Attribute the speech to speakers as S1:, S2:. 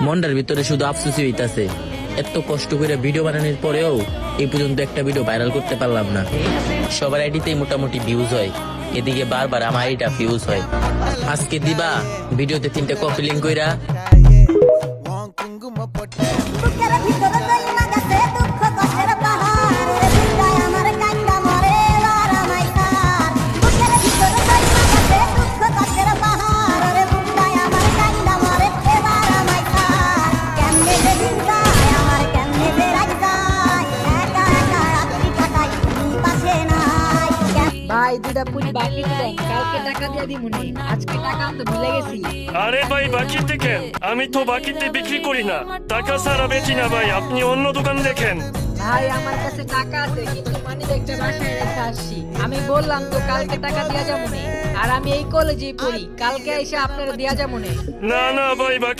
S1: মনটার ভিতরে শুধু আফসোসই হইতাছে, এত কষ্ট করে ভিডিও বানানোর পরেও এই পর্যন্ত একটা ভিডিও ভাইরাল করতে পারলাম না। সবার আইডিতেই মোটামুটি ভিউজ হয়, এদিকে বারবার আমার আইডিটা ভিউজ হয়। আজকে দিবা ভিডিওতে 3টা কপি লিঙ্ক কইরা।
S2: বুকের ভিতরে জন্মা গেছে দুঃখ কষ্টের পাহাড়, রে বুঝায় আমার কান্না মরে এবার আমায় তার। বুকের ভিতরে জন্মা গেছে দুঃখ কষ্টের পাহাড়, রে বুঝায় আমার কান্না মরে এবার আমায় তার। কেমনে যে দিন যায় আমার, কেমনে যে রাত যায়, একা একা রাত্রি কাটাই তুমি পাশে নাই।
S3: ভাই দুটা পুরি বাকি দেন, কালকে টাকা দিয়ে দিমুনি, আজকে টাকা আনতে ভুলে গেছি।
S4: আরে ভাই বাকিতে কেন? আমি তো বাকিতে বিক্রি করি না, টাকা ছাড়া বেচি না ভাই, আপনি অন্য দোকান দেখেন।
S3: ভাই আমার কাছে টাকা আছে, কিন্তু মানি ব্যাগটা বাসায় রেখে আসছি। আমি বললাম তো কালকে টাকা দিয়া যাবো, আর আমি এই কলেজেই পড়ি, কালকে এসে আপনারা দিয়া যাবো।
S4: না না ভাই বাকি